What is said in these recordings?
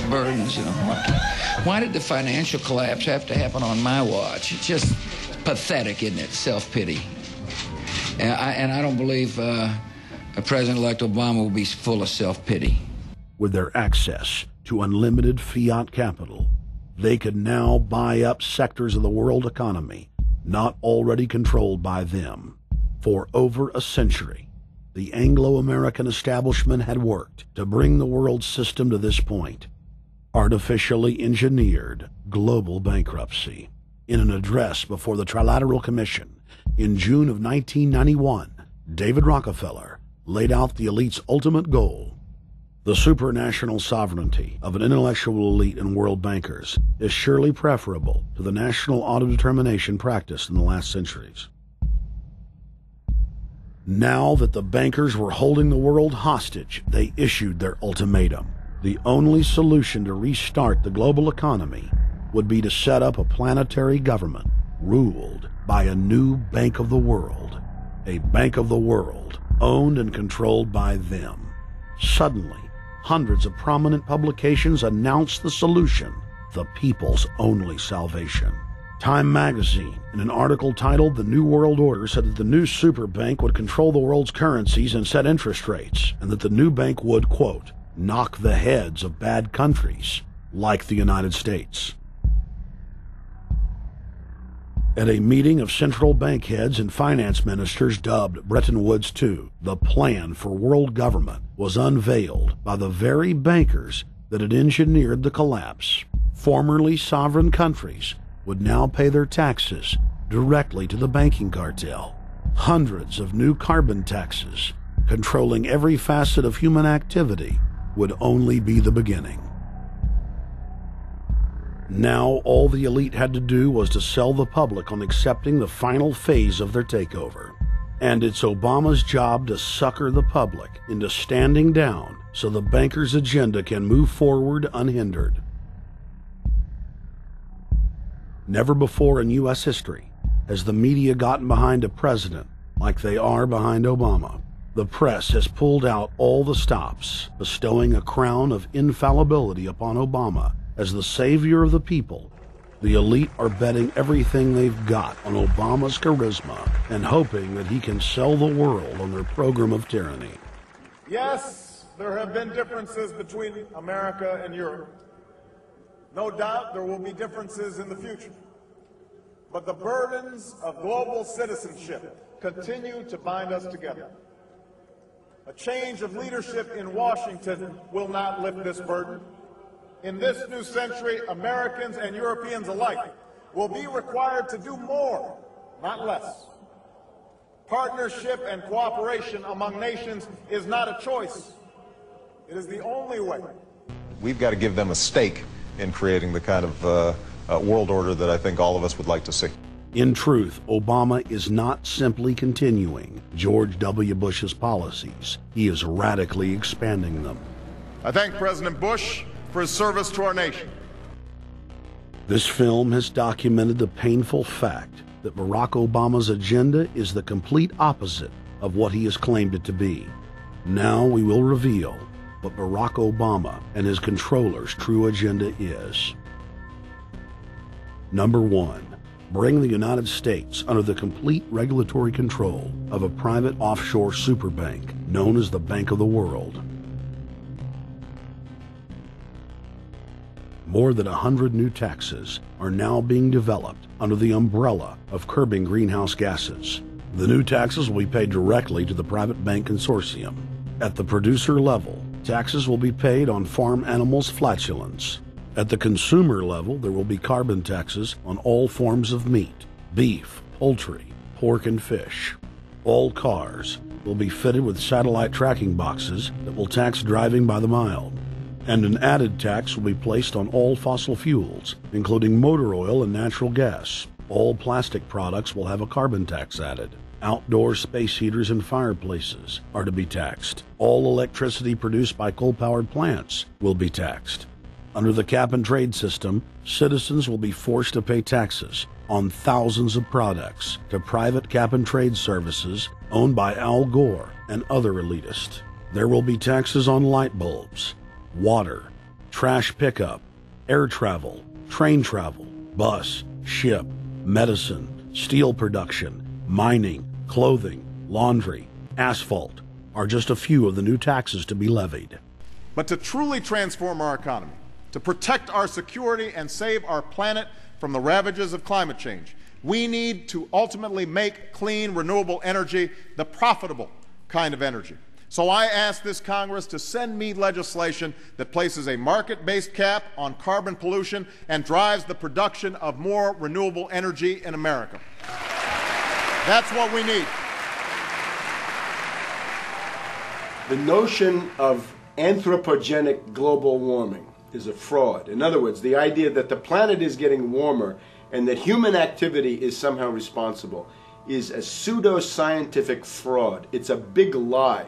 burdens. Why did the financial collapse have to happen on my watch? It's just pathetic, isn't it? Self-pity. And I don't believe President-elect Obama will be full of self-pity. With their access to unlimited fiat capital, they could now buy up sectors of the world economy not already controlled by them. For over a century, the Anglo-American establishment had worked to bring the world system to this point: artificially engineered global bankruptcy. In an address before the Trilateral Commission in June of 1991, David Rockefeller laid out the elite's ultimate goal. The supranational sovereignty of an intellectual elite and world bankers is surely preferable to the national autodetermination practiced in the last centuries. Now that the bankers were holding the world hostage, they issued their ultimatum. The only solution to restart the global economy would be to set up a planetary government ruled by a new Bank of the World, a Bank of the World owned and controlled by them. Suddenly, hundreds of prominent publications announced the solution: the people's only salvation. Time magazine, in an article titled "The New World Order," said that the new super bank would control the world's currencies and set interest rates, and that the new bank would, quote, knock the heads of bad countries like the United States. At a meeting of central bank heads and finance ministers dubbed Bretton Woods II, the plan for world government was unveiled by the very bankers that had engineered the collapse. Formerly sovereign countries would now pay their taxes directly to the banking cartel. Hundreds of new carbon taxes, controlling every facet of human activity, would only be the beginning. Now all the elite had to do was to sell the public on accepting the final phase of their takeover. And it's Obama's job to sucker the public into standing down so the bankers' agenda can move forward unhindered. Never before in U.S. history has the media gotten behind a president like they are behind Obama. The press has pulled out all the stops, bestowing a crown of infallibility upon Obama as the savior of the people. The elite are betting everything they've got on Obama's charisma and hoping that he can sell the world on their program of tyranny. Yes, there have been differences between America and Europe. No doubt there will be differences in the future. But the burdens of global citizenship continue to bind us together. A change of leadership in Washington will not lift this burden. In this new century, Americans and Europeans alike will be required to do more, not less. Partnership and cooperation among nations is not a choice. It is the only way. We've got to give them a stake in creating the kind of world order that I think all of us would like to see. In truth, Obama is not simply continuing George W. Bush's policies. He is radically expanding them. I thank President Bush for his service to our nation. This film has documented the painful fact that Barack Obama's agenda is the complete opposite of what he has claimed it to be. Now we will reveal what Barack Obama and his controllers' true agenda is. Number 1. Bring the United States under the complete regulatory control of a private offshore superbank known as the Bank of the World. More than 100 new taxes are now being developed under the umbrella of curbing greenhouse gases. The new taxes will be paid directly to the private bank consortium. At the producer level, taxes will be paid on farm animals' flatulence. At the consumer level, there will be carbon taxes on all forms of meat, beef, poultry, pork, and fish. All cars will be fitted with satellite tracking boxes that will tax driving by the mile. And an added tax will be placed on all fossil fuels, including motor oil and natural gas. All plastic products will have a carbon tax added. Outdoor space heaters and fireplaces are to be taxed. All electricity produced by coal-powered plants will be taxed. Under the cap-and-trade system, citizens will be forced to pay taxes on thousands of products to private cap-and-trade services owned by Al Gore and other elitists. There will be taxes on light bulbs, water, trash pickup, air travel, train travel, bus, ship, medicine, steel production, mining, clothing, laundry, asphalt are just a few of the new taxes to be levied. But to truly transform our economy, to protect our security and save our planet from the ravages of climate change, we need to ultimately make clean, renewable energy the profitable kind of energy. So I ask this Congress to send me legislation that places a market-based cap on carbon pollution and drives the production of more renewable energy in America. That's what we need. The notion of anthropogenic global warming is a fraud. In other words, the idea that the planet is getting warmer and that human activity is somehow responsible is a pseudo-scientific fraud. It's a big lie.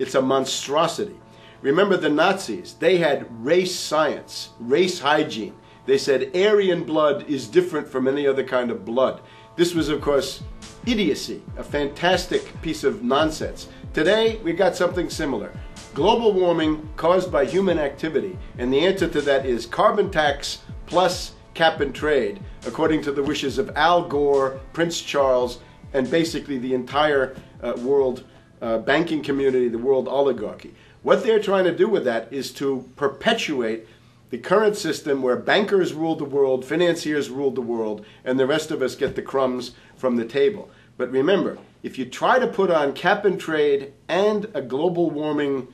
It's a monstrosity. Remember the Nazis, they had race science, race hygiene. They said Aryan blood is different from any other kind of blood. This was, of course, idiocy, a fantastic piece of nonsense. Today, we got something similar. Global warming caused by human activity, and the answer to that is carbon tax plus cap and trade, according to the wishes of Al Gore, Prince Charles, and basically the entire world banking community, the world oligarchy. What they're trying to do with that is to perpetuate the current system where bankers rule the world, financiers rule the world, and the rest of us get the crumbs from the table. But remember, if you try to put on cap and trade and a global warming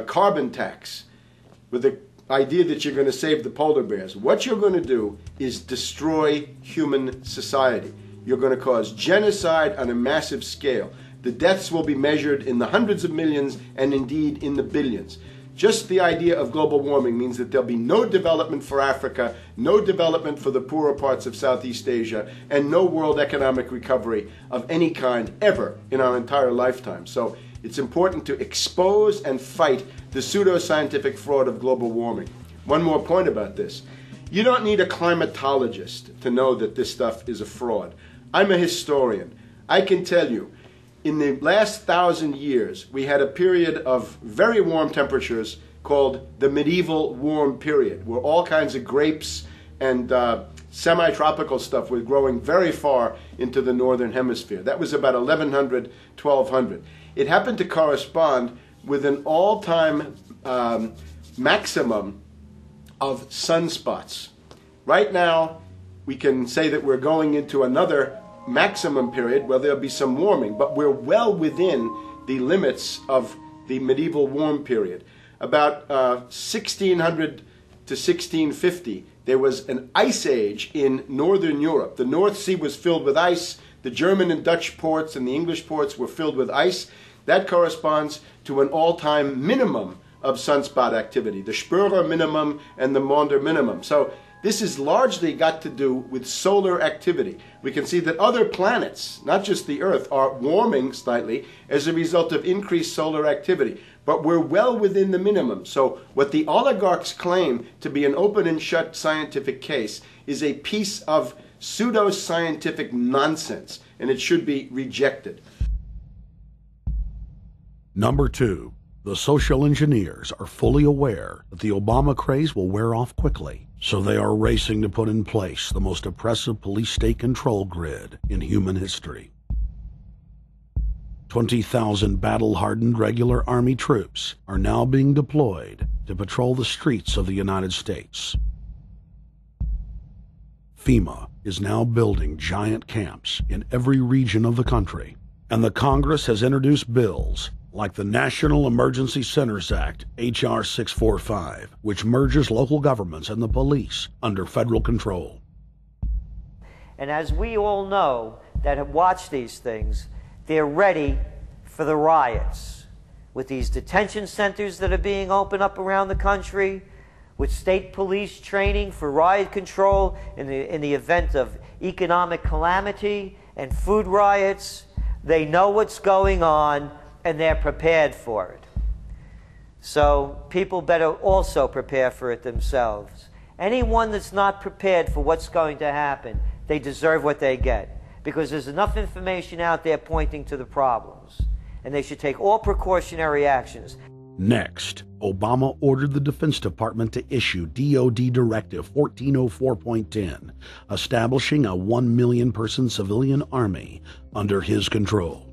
carbon tax with the idea that you're going to save the polar bears, what you're going to do is destroy human society. You're going to cause genocide on a massive scale. The deaths will be measured in the hundreds of millions and indeed in the billions. Just the idea of global warming means that there'll be no development for Africa, no development for the poorer parts of Southeast Asia, and no world economic recovery of any kind ever in our entire lifetime. So it's important to expose and fight the pseudo-scientific fraud of global warming. One more point about this. You don't need a climatologist to know that this stuff is a fraud. I'm a historian. I can tell you, in the last 1,000 years, we had a period of very warm temperatures called the medieval warm period, where all kinds of grapes and semi-tropical stuff was growing very far into the northern hemisphere. That was about 1100, 1200. It happened to correspond with an all-time maximum of sunspots. Right now, we can say that we're going into another maximum period where there'll be some warming, but we're well within the limits of the medieval warm period. About 1600 to 1650, there was an ice age in northern Europe. The North Sea was filled with ice. The German and Dutch ports and the English ports were filled with ice. That corresponds to an all-time minimum of sunspot activity, the Spörer minimum and the Maunder minimum. So this has largely got to do with solar activity. We can see that other planets, not just the Earth, are warming slightly as a result of increased solar activity. But we're well within the minimum. So what the oligarchs claim to be an open and shut scientific case is a piece of pseudo-scientific nonsense, and it should be rejected. Number 2, the social engineers are fully aware that the Obama craze will wear off quickly, so they are racing to put in place the most oppressive police state control grid in human history. 20,000 battle-hardened regular Army troops are now being deployed to patrol the streets of the United States. FEMA is now building giant camps in every region of the country, and the Congress has introduced bills like the National Emergency Centers Act, H.R. 645, which merges local governments and the police under federal control. And as we all know that have watched these things, they're ready for the riots. With these detention centers that are being opened up around the country, with state police training for riot control in the event of economic calamity and food riots, they know what's going on and they're prepared for it. So people better also prepare for it themselves. Anyone that's not prepared for what's going to happen, they deserve what they get, because there's enough information out there pointing to the problems, and they should take all precautionary actions. Next, Obama ordered the Defense Department to issue DoD Directive 1404.10, establishing a 1 million person civilian army under his control.